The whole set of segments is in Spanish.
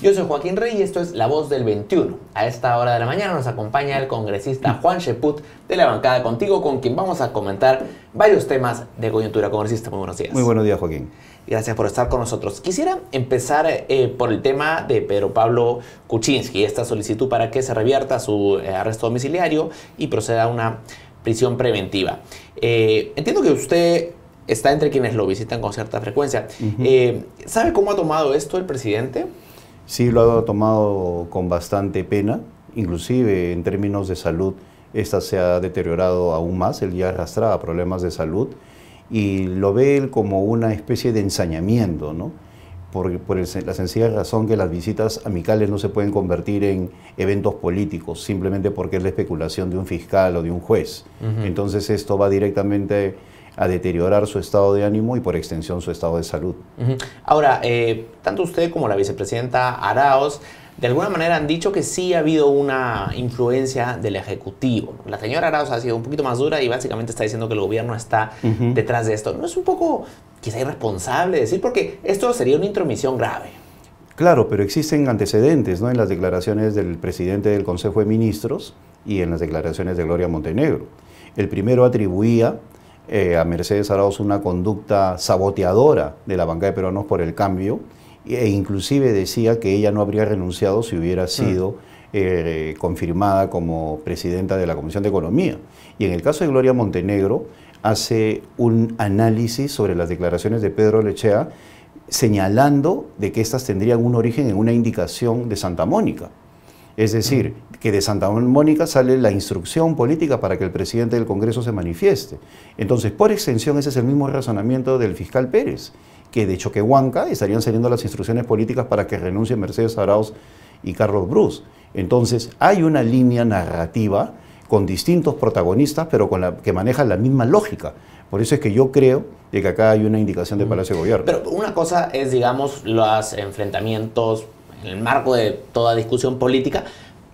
Yo soy Joaquín Rey y esto es La Voz del 21. A esta hora de la mañana nos acompaña el congresista Juan Cheput de la bancada Contigo, con quien vamos a comentar varios temas de coyuntura. Congresista, muy buenos días. Muy buenos días, Joaquín. Gracias por estar con nosotros. Quisiera empezar por el tema de Pedro Pablo Kuczynski, esta solicitud para que se revierta su arresto domiciliario y proceda a una prisión preventiva. Entiendo que usted está entre quienes lo visitan con cierta frecuencia. ¿Sabe cómo ha tomado esto el presidente? Sí, lo ha tomado con bastante pena, inclusive en términos de salud, esta se ha deteriorado aún más, él ya arrastraba problemas de salud y lo ve él como una especie de ensañamiento, ¿no? Por la sencilla razón que las visitas amicales no se pueden convertir en eventos políticos simplemente porque es la especulación de un fiscal o de un juez. Entonces esto va directamente a deteriorar su estado de ánimo y por extensión su estado de salud. Ahora, tanto usted como la vicepresidenta Arauz de alguna manera han dicho que sí ha habido una influencia del Ejecutivo. La señora Arauz ha sido un poquito más dura y básicamente está diciendo que el gobierno está detrás de esto. ¿No es un poco quizá irresponsable decir? Porque esto sería una intromisión grave. Claro, pero existen antecedentes, ¿no?, en las declaraciones del presidente del Consejo de Ministros y en las declaraciones de Gloria Montenegro. El primero atribuía a Mercedes Arauz una conducta saboteadora de la bancada de Peruanos por el Cambio, e inclusive decía que ella no habría renunciado si hubiera sido confirmada como presidenta de la Comisión de Economía. Y en el caso de Gloria Montenegro hace un análisis sobre las declaraciones de Pedro Lechea, señalando de que estas tendrían un origen en una indicación de Santa Mónica. Es decir, que de Santa Mónica sale la instrucción política para que el presidente del Congreso se manifieste. Entonces, por extensión, ese es el mismo razonamiento del fiscal Pérez, que de Choquehuanca estarían saliendo las instrucciones políticas para que renuncien Mercedes Arauz y Carlos Brus. Entonces, hay una línea narrativa con distintos protagonistas, pero que manejan la misma lógica. Por eso es que yo creo de que acá hay una indicación de Palacio de Gobierno. Pero una cosa es, digamos, los enfrentamientos en el marco de toda discusión política,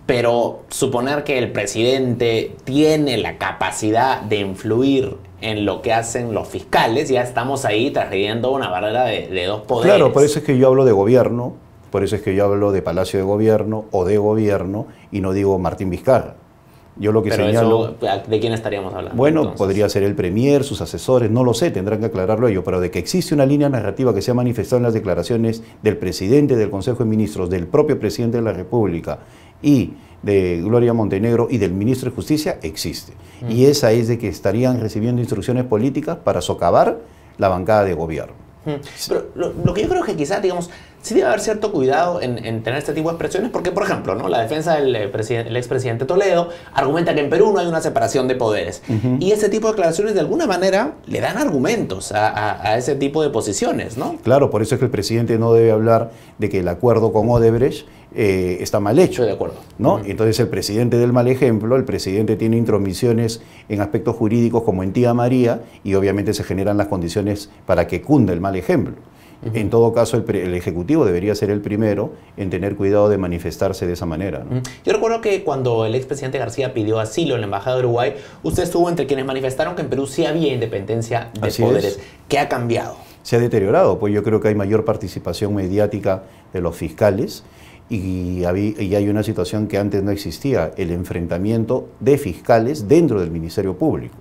pero suponer que el presidente tiene la capacidad de influir en lo que hacen los fiscales, ya estamos ahí trayendo una barrera de dos poderes. Claro, por eso es que yo hablo de gobierno, por eso es que yo hablo de Palacio de Gobierno o de gobierno y no digo Martín Vizcarra. Yo lo que señalo... ¿De quién estaríamos hablando? Bueno, entonces podría ser el premier, sus asesores, no lo sé, tendrán que aclararlo ellos, pero de que existe una línea narrativa que se ha manifestado en las declaraciones del presidente del Consejo de Ministros, del propio presidente de la República y de Gloria Montenegro y del ministro de Justicia, existe. Y esa es de que estarían recibiendo instrucciones políticas para socavar la bancada de gobierno. Pero lo que yo creo que quizás, digamos, sí debe haber cierto cuidado en tener este tipo de expresiones, porque, por ejemplo, ¿no?, la defensa del expresidente Toledo argumenta que en Perú no hay una separación de poderes. Y ese tipo de declaraciones, de alguna manera, le dan argumentos a ese tipo de posiciones, ¿no? Claro, por eso es que el presidente no debe hablar de que el acuerdo con Odebrecht está mal hecho. Estoy de acuerdo. ¿No? Entonces el presidente del mal ejemplo, el presidente tiene intromisiones en aspectos jurídicos como en Tía María y obviamente se generan las condiciones para que cunda el mal ejemplo. En todo caso, el Ejecutivo debería ser el primero en tener cuidado de manifestarse de esa manera, ¿no? Yo recuerdo que cuando el expresidente García pidió asilo en la Embajada de Uruguay, usted estuvo entre quienes manifestaron que en Perú sí había independencia de poderes. ¿Qué ha cambiado? Se ha deteriorado, pues yo creo que hay mayor participación mediática de los fiscales y hay una situación que antes no existía, el enfrentamiento de fiscales dentro del Ministerio Público.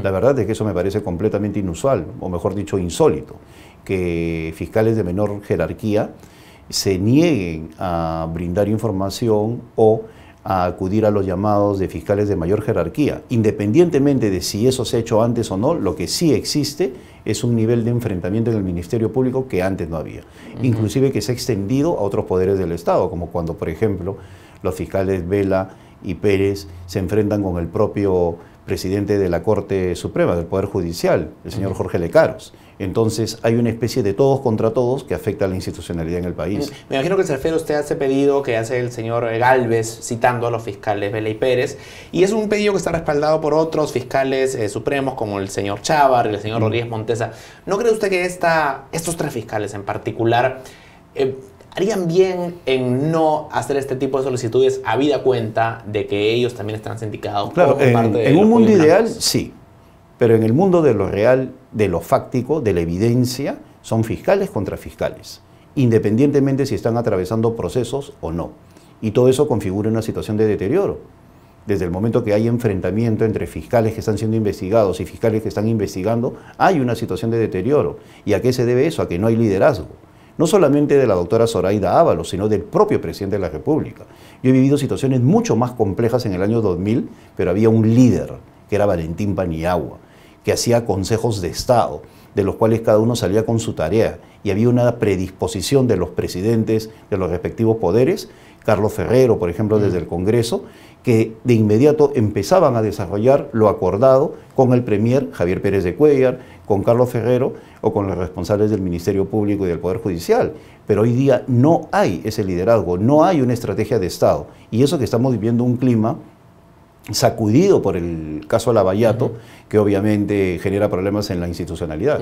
La verdad es que eso me parece completamente inusual, o mejor dicho, insólito, que fiscales de menor jerarquía se nieguen a brindar información o a acudir a los llamados de fiscales de mayor jerarquía. Independientemente de si eso se ha hecho antes o no, lo que sí existe es un nivel de enfrentamiento en el Ministerio Público que antes no había. Inclusive que se ha extendido a otros poderes del Estado, como cuando, por ejemplo, los fiscales Vela y Pérez se enfrentan con el propio presidente de la Corte Suprema, del Poder Judicial, el señor Jorge Lecaros. Entonces hay una especie de todos contra todos que afecta a la institucionalidad en el país. Me imagino que se refiere usted a ese pedido que hace el señor Gálvez citando a los fiscales Vela y Pérez, y es un pedido que está respaldado por otros fiscales supremos como el señor Chávar y el señor Rodríguez Montesa. ¿No cree usted que estos tres fiscales en particular harían bien en no hacer este tipo de solicitudes habida cuenta de que ellos también están sindicados? Claro, como parte de en un mundo ideal blancos? sí, pero en el mundo de lo real, de lo fáctico, de la evidencia, son fiscales contra fiscales. independientemente si están atravesando procesos o no. Y todo eso configura una situación de deterioro. Desde el momento que hay enfrentamiento entre fiscales que están siendo investigados y fiscales que están investigando, hay una situación de deterioro. ¿Y a qué se debe eso? A que no hay liderazgo. No solamente de la doctora Zoraida Ábalos, sino del propio presidente de la República. Yo he vivido situaciones mucho más complejas en el año 2000, pero había un líder, que era Valentín Paniagua, que hacía consejos de Estado, de los cuales cada uno salía con su tarea, y había una predisposición de los presidentes de los respectivos poderes, Carlos Ferrero, por ejemplo, desde el Congreso, que de inmediato empezaban a desarrollar lo acordado con el premier Javier Pérez de Cuéllar, con Carlos Ferrero o con los responsables del Ministerio Público y del Poder Judicial. Pero hoy día no hay ese liderazgo, no hay una estrategia de Estado. Y eso que estamos viviendo un clima sacudido por el caso Lavallato, que obviamente genera problemas en la institucionalidad.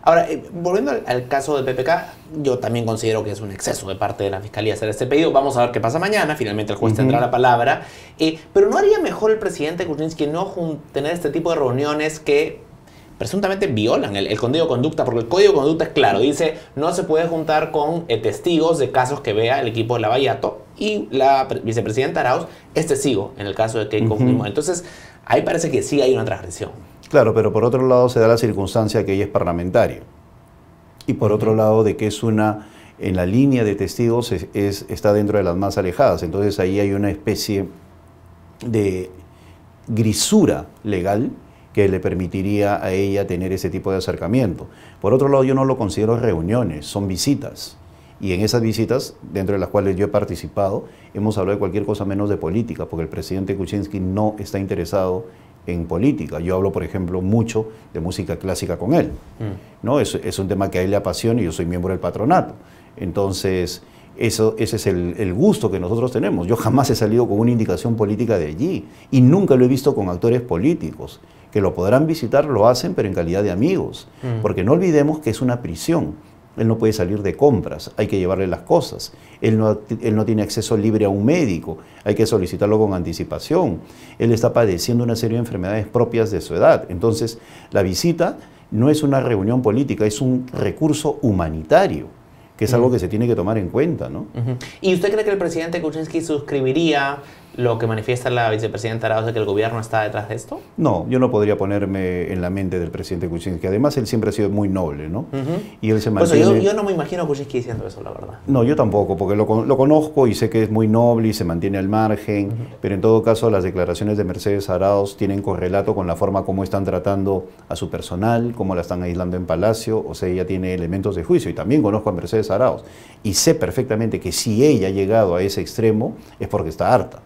Ahora, volviendo al caso de PPK, yo también considero que es un exceso de parte de la Fiscalía hacer este pedido. Vamos a ver qué pasa mañana, finalmente el juez tendrá la palabra. Pero ¿no haría mejor el presidente Kuczynski no tener este tipo de reuniones que presuntamente violan el código de conducta? Porque el código de conducta es claro, dice no se puede juntar con testigos de casos que vea el equipo de Lavallato, y la vicepresidenta Arauz es testigo en el caso de Keiko Fujimori. Entonces, ahí parece que sí hay una transgresión. Claro, pero por otro lado se da la circunstancia que ella es parlamentaria. Y por otro lado de que es una, en la línea de testigos está dentro de las más alejadas. Entonces ahí hay una especie de grisura legal que le permitiría a ella tener ese tipo de acercamiento. Por otro lado, yo no lo considero reuniones, son visitas. Y en esas visitas, dentro de las cuales yo he participado, hemos hablado de cualquier cosa menos de política, porque el presidente Kuczynski no está interesado en política. Yo hablo, por ejemplo, mucho de música clásica con él, ¿no? Es un tema que a él le apasiona y yo soy miembro del patronato. Entonces, ese es el gusto que nosotros tenemos. Yo jamás he salido con una indicación política de allí y nunca lo he visto con actores políticos. Que lo podrán visitar, lo hacen, pero en calidad de amigos. Porque no olvidemos que es una prisión. Él no puede salir de compras, hay que llevarle las cosas. Él no tiene acceso libre a un médico, hay que solicitarlo con anticipación. Él está padeciendo una serie de enfermedades propias de su edad. Entonces, la visita no es una reunión política, es un recurso humanitario, que es algo que se tiene que tomar en cuenta, ¿no? ¿Y usted cree que el presidente Kuczynski suscribiría lo que manifiesta la vicepresidenta Arauz de que el gobierno está detrás de esto? No, yo no podría ponerme en la mente del presidente Kuczynski. Además, él siempre ha sido muy noble, ¿no? Y él se mantiene... Pues yo no me imagino a Kuczynski diciendo eso, la verdad. No, yo tampoco, porque lo conozco y sé que es muy noble y se mantiene al margen, pero en todo caso las declaraciones de Mercedes Arauz tienen correlato con la forma como están tratando a su personal, cómo la están aislando en Palacio. O sea, ella tiene elementos de juicio y también conozco a Mercedes Arauz y sé perfectamente que si ella ha llegado a ese extremo es porque está harta.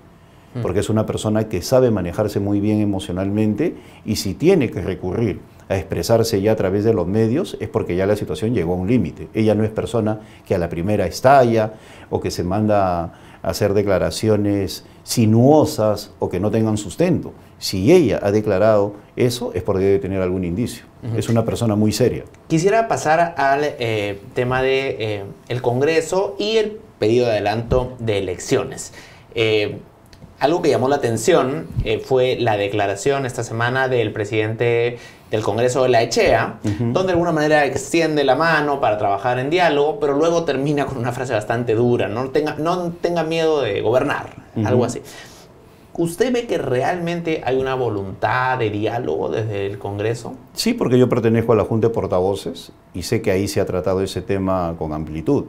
Porque es una persona que sabe manejarse muy bien emocionalmente y si tiene que recurrir a expresarse ya a través de los medios es porque ya la situación llegó a un límite. Ella no es persona que a la primera estalla o que se manda a hacer declaraciones sinuosas o que no tengan sustento. Si ella ha declarado eso es porque debe tener algún indicio. Es una persona muy seria. Quisiera pasar al tema de el Congreso y el pedido de adelanto de elecciones. Algo que llamó la atención fue la declaración esta semana del presidente del Congreso de la Echea, donde de alguna manera extiende la mano para trabajar en diálogo, pero luego termina con una frase bastante dura: no tenga miedo de gobernar, algo así. ¿Usted ve que realmente hay una voluntad de diálogo desde el Congreso? Sí, porque yo pertenezco a la Junta de Portavoces y sé que ahí se ha tratado ese tema con amplitud.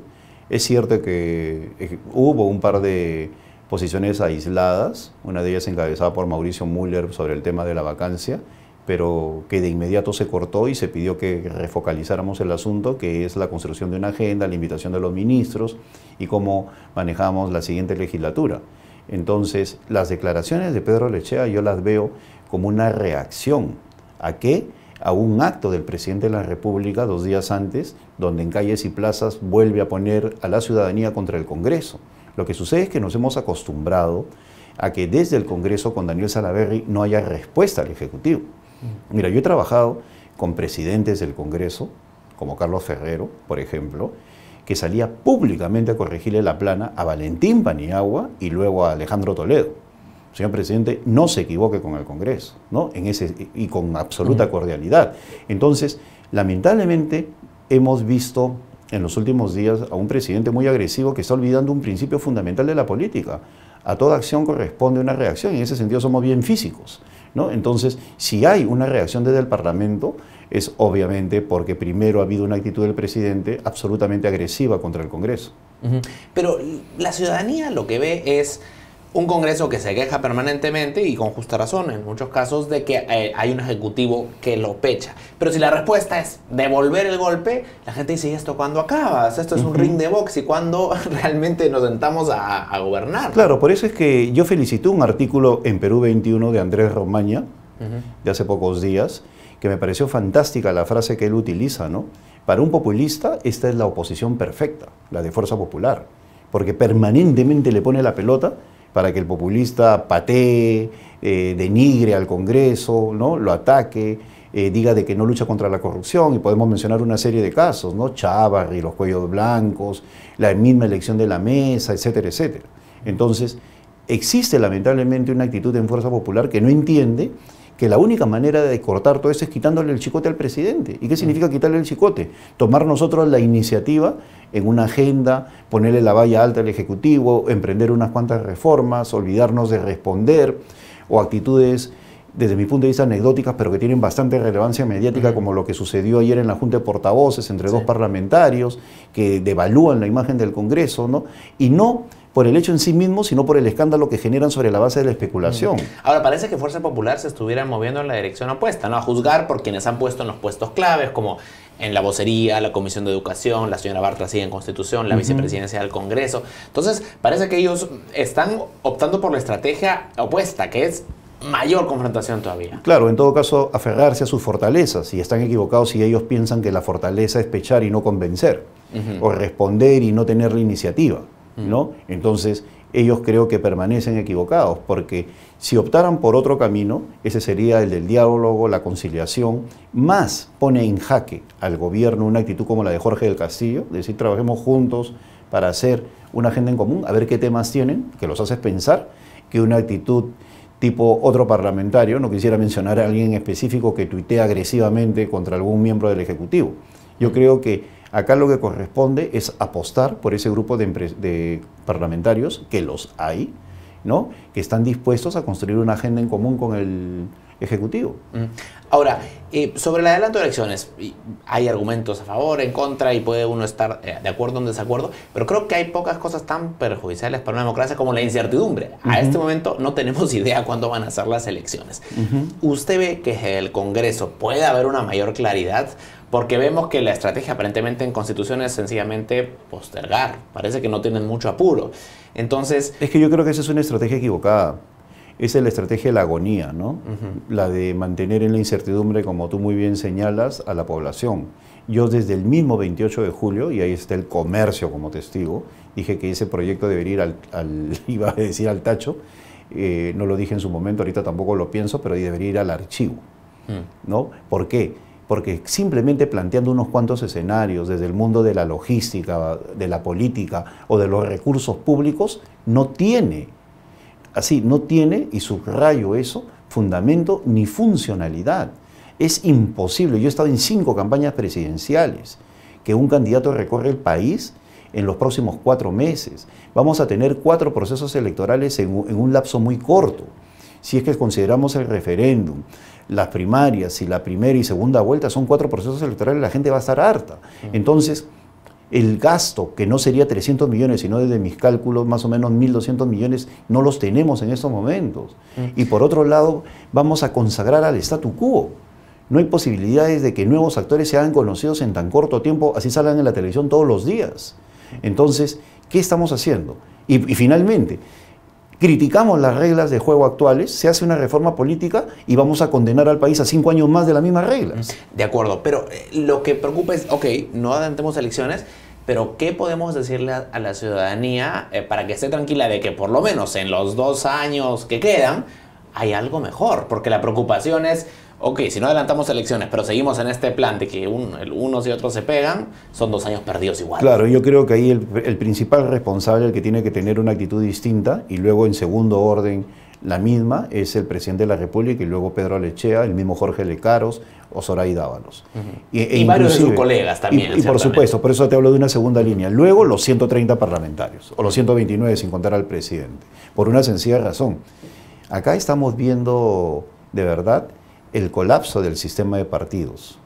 Es cierto que hubo un par de posiciones aisladas, una de ellas encabezada por Mauricio Müller sobre el tema de la vacancia, pero que de inmediato se cortó y se pidió que refocalizáramos el asunto, que es la construcción de una agenda, la invitación de los ministros y cómo manejamos la siguiente legislatura. Entonces, las declaraciones de Pedro Lechea yo las veo como una reacción. ¿A qué? A un acto del presidente de la República 2 días antes, donde en calles y plazas vuelve a poner a la ciudadanía contra el Congreso. Lo que sucede es que nos hemos acostumbrado a que desde el Congreso con Daniel Salaverry no haya respuesta al Ejecutivo. Mira, yo he trabajado con presidentes del Congreso, como Carlos Ferrero, por ejemplo, que salía públicamente a corregirle la plana a Valentín Paniagua y luego a Alejandro Toledo. Señor presidente, no se equivoque con el Congreso, ¿no? Y con absoluta cordialidad. Entonces, lamentablemente, hemos visto en los últimos días a un presidente muy agresivo que está olvidando un principio fundamental de la política. A toda acción corresponde una reacción, y en ese sentido somos bien físicos, ¿no? Entonces, si hay una reacción desde el Parlamento, es obviamente porque primero ha habido una actitud del presidente absolutamente agresiva contra el Congreso. Pero la ciudadanía lo que ve es un Congreso que se queja permanentemente y con justa razón en muchos casos de que hay un ejecutivo que lo pecha. Pero si la respuesta es devolver el golpe, la gente dice, ¿y esto cuándo acabas? Esto es un ring de box, ¿y cuándo realmente nos sentamos a gobernar? Claro, por eso es que yo felicité un artículo en Perú 21 de Andrés Romaña, de hace pocos días, que me pareció fantástica la frase que él utiliza, ¿no? Para un populista, esta es la oposición perfecta, la de Fuerza Popular, porque permanentemente le pone la pelota para que el populista patee, denigre al Congreso, ¿no? Lo ataque, diga de que no lucha contra la corrupción, y podemos mencionar una serie de casos, ¿no? Chávarri, los cuellos blancos, la misma elección de la mesa, etcétera, etcétera. Entonces, existe lamentablemente una actitud en Fuerza Popular que no entiende que la única manera de cortar todo eso es quitándole el chicote al presidente. ¿Y qué significa quitarle el chicote? Tomar nosotros la iniciativa en una agenda, ponerle la valla alta al Ejecutivo, emprender unas cuantas reformas, olvidarnos de responder, o actitudes, desde mi punto de vista, anecdóticas, pero que tienen bastante relevancia mediática, como lo que sucedió ayer en la Junta de Portavoces entre dos parlamentarios que devalúan la imagen del Congreso, ¿no? Y no por el hecho en sí mismo, sino por el escándalo que generan sobre la base de la especulación. Ahora, parece que Fuerza Popular se estuviera moviendo en la dirección opuesta, ¿no? A juzgar por quienes han puesto en los puestos claves, como en la vocería, la Comisión de Educación, la señora Bartra sigue en Constitución, la vicepresidencia del Congreso. Entonces, parece que ellos están optando por la estrategia opuesta, que es mayor confrontación todavía. Claro, en todo caso, aferrarse a sus fortalezas, y están equivocados si ellos piensan que la fortaleza es pechar y no convencer, o responder y no tener la iniciativa, ¿no? Entonces, ellos creo que permanecen equivocados, porque si optaran por otro camino, ese sería el del diálogo, la conciliación, más pone en jaque al gobierno una actitud como la de Jorge del Castillo, es decir, trabajemos juntos para hacer una agenda en común, a ver qué temas tienen, que los haces pensar, que una actitud tipo otro parlamentario, no quisiera mencionar a alguien específico que tuitea agresivamente contra algún miembro del Ejecutivo. Yo creo que acá lo que corresponde es apostar por ese grupo de parlamentarios, que los hay, ¿no? Que están dispuestos a construir una agenda en común con el Ejecutivo. Ahora, sobre el adelanto de elecciones, hay argumentos a favor, en contra, y puede uno estar de acuerdo o en desacuerdo, pero creo que hay pocas cosas tan perjudiciales para una democracia como la incertidumbre. A este momento no tenemos idea cuándo van a ser las elecciones. ¿Usted ve que en el Congreso puede haber una mayor claridad? Porque vemos que la estrategia aparentemente en Constitución es sencillamente postergar. Parece que no tienen mucho apuro. Entonces, es que yo creo que esa es una estrategia equivocada. Esa es la estrategia de la agonía, ¿no? La de mantener en la incertidumbre, como tú muy bien señalas, a la población. Yo desde el mismo 28 de julio, y ahí está el comercio como testigo, dije que ese proyecto debería ir iba a decir al tacho, no lo dije en su momento, ahorita tampoco lo pienso, pero debería ir al archivo, ¿no? ¿Por qué? Porque simplemente planteando unos cuantos escenarios desde el mundo de la logística, de la política o de los recursos públicos, no tiene, y subrayo eso, fundamento ni funcionalidad. Es imposible. Yo he estado en 5 campañas presidenciales, que un candidato recorre el país en los próximos 4 meses. Vamos a tener 4 procesos electorales en un lapso muy corto. Si es que consideramos el referéndum, las primarias y la primera y segunda vuelta, son 4 procesos electorales, la gente va a estar harta. Entonces, el gasto, que no sería 300 millones, sino desde mis cálculos más o menos 1.200 millones, no los tenemos en estos momentos. Y por otro lado, vamos a consagrar al statu quo. No hay posibilidades de que nuevos actores se hagan conocidos en tan corto tiempo, así salgan en la televisión todos los días. Entonces, ¿qué estamos haciendo? Y finalmente, criticamos las reglas de juego actuales, se hace una reforma política y vamos a condenar al país a 5 años más de las mismas reglas. De acuerdo, pero lo que preocupa es, ok, no adelantemos elecciones, pero ¿qué podemos decirle a la ciudadanía para que esté tranquila de que por lo menos en los 2 años que quedan hay algo mejor? Porque la preocupación es, ok, si no adelantamos elecciones, pero seguimos en este plan de que unos y otros se pegan, son 2 años perdidos igual. Claro, yo creo que ahí el principal responsable, el que tiene que tener una actitud distinta, y luego en segundo orden La misma es el presidente de la República y luego Pedro Lechea, el mismo Jorge Lecaros o Zoraida Ábalos. Y varios de sus colegas también. Y por supuesto, por eso te hablo de una segunda línea. Luego los 130 parlamentarios, o los 129 sin contar al presidente, por una sencilla razón. Acá estamos viendo de verdad el colapso del sistema de partidos,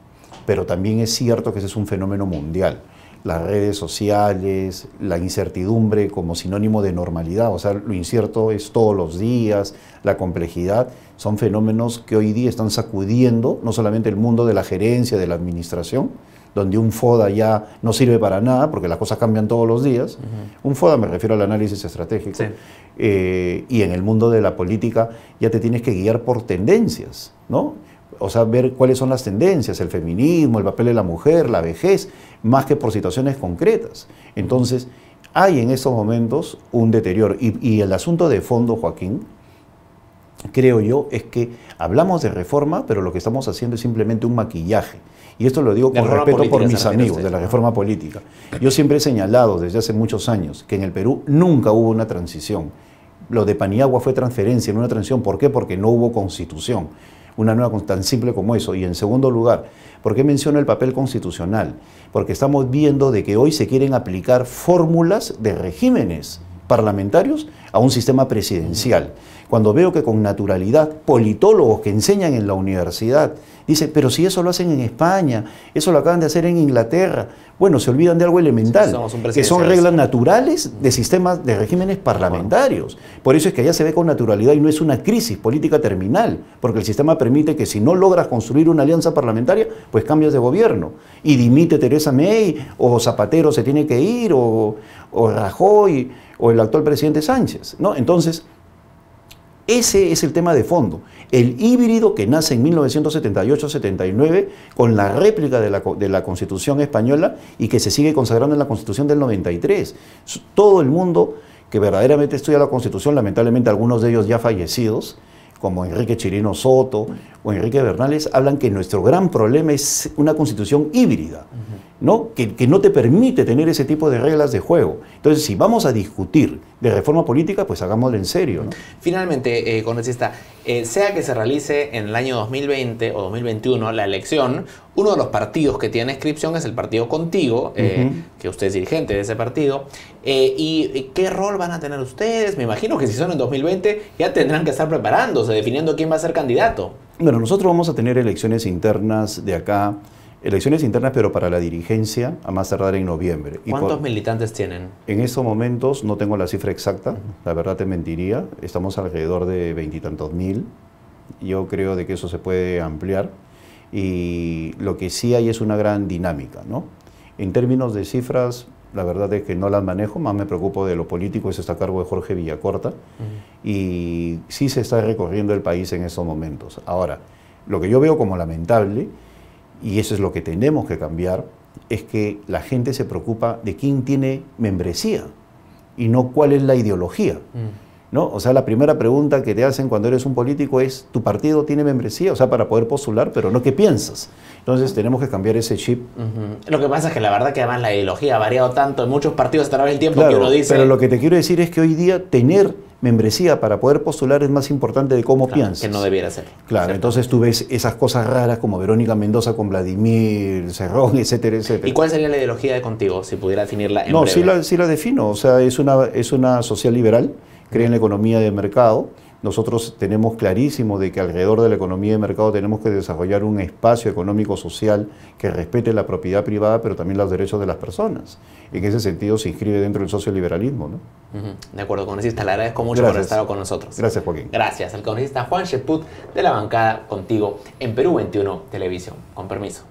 pero también es cierto que ese es un fenómeno mundial. Las redes sociales, la incertidumbre como sinónimo de normalidad, o sea, lo incierto es todos los días, la complejidad, son fenómenos que hoy día están sacudiendo no solamente el mundo de la gerencia, de la administración, donde un FODA ya no sirve para nada, porque las cosas cambian todos los días. Un FODA me refiero al análisis estratégico. Sí. Y en el mundo de la política ya te tienes que guiar por tendencias, ¿no? O sea, ver cuáles son las tendencias, el feminismo, el papel de la mujer, la vejez, más que por situaciones concretas. Entonces, hay en estos momentos un deterioro. Y el asunto de fondo, Joaquín, creo yo, es que hablamos de reforma, pero lo que estamos haciendo es simplemente un maquillaje. Y esto lo digo con respeto por mis amigos de la reforma política. Yo siempre he señalado desde hace muchos años que en el Perú nunca hubo una transición. Lo de Paniagua fue transferencia, no una transición. ¿Por qué? Porque no hubo constitución. Una nueva, tan simple como eso. Y en segundo lugar, ¿por qué menciono el papel constitucional? Porque estamos viendo de que hoy se quieren aplicar fórmulas de regímenes parlamentarios a un sistema presidencial. Cuando veo que con naturalidad politólogos que enseñan en la universidad dicen, pero si eso lo hacen en España, eso lo acaban de hacer en Inglaterra, bueno, se olvidan de algo elemental, que son reglas naturales de sistemas de regímenes parlamentarios. Por eso es que allá se ve con naturalidad y no es una crisis política terminal, porque el sistema permite que si no logras construir una alianza parlamentaria, pues cambias de gobierno y dimite Teresa May, o Zapatero se tiene que ir, o Rajoy, o el actual presidente Sánchez, ¿no? Entonces, ese es el tema de fondo. El híbrido que nace en 1978-79 con la réplica de la Constitución española y que se sigue consagrando en la Constitución del 93. Todo el mundo que verdaderamente estudia la Constitución, lamentablemente algunos de ellos ya fallecidos, como Enrique Chirino Soto o Enrique Bernales, hablan que nuestro gran problema es una Constitución híbrida, ¿no? Que no te permite tener ese tipo de reglas de juego. Entonces, si vamos a discutir de reforma política, pues hagámoslo en serio, ¿no? Finalmente, congresista, sea que se realice en el año 2020 o 2021 la elección, uno de los partidos que tiene inscripción es el partido Contigo, que usted es dirigente de ese partido. ¿Y qué rol van a tener ustedes? Me imagino que si son en 2020 ya tendrán que estar preparándose, definiendo quién va a ser candidato. Bueno, nosotros vamos a tener elecciones internas de acá, elecciones internas pero para la dirigencia a más tardar en noviembre. ¿Cuántos militantes tienen? En estos momentos no tengo la cifra exacta, la verdad te mentiría, estamos alrededor de 20 y tantos mil, yo creo de que eso se puede ampliar y lo que sí hay es una gran dinámica, ¿no? En términos de cifras, la verdad es que no las manejo, más me preocupo de lo político, eso está a cargo de Jorge Villacorta, y sí se está recorriendo el país en estos momentos. Ahora, lo que yo veo como lamentable, y eso es lo que tenemos que cambiar, es que la gente se preocupa de quién tiene membresía y no cuál es la ideología, ¿no? O sea, la primera pregunta que te hacen cuando eres un político es, ¿tu partido tiene membresía? O sea, para poder postular, pero no qué piensas. Entonces tenemos que cambiar ese chip. Lo que pasa es que la verdad que además la ideología ha variado tanto en muchos partidos a través del tiempo, claro, que uno dice... pero lo que te quiero decir es que hoy día tener membresía para poder postular es más importante de cómo piensas. Que no debiera ser. Claro, ¿cierto? Entonces tú ves esas cosas raras como Verónica Mendoza con Vladimir Cerrón, etcétera, etcétera. ¿Y cuál sería la ideología de Contigo, si pudiera definirla en breve? No, sí la defino. O sea, es una social liberal, cree en la economía de mercado. Nosotros tenemos clarísimo de que alrededor de la economía de mercado tenemos que desarrollar un espacio económico-social que respete la propiedad privada, pero también los derechos de las personas. En ese sentido se inscribe dentro del socioliberalismo, ¿no? De acuerdo, congresista, le agradezco mucho por estar con nosotros. Gracias, Joaquín. Gracias, al congresista Juan Cheput de la bancada Contigo en Perú 21 Televisión. Con permiso.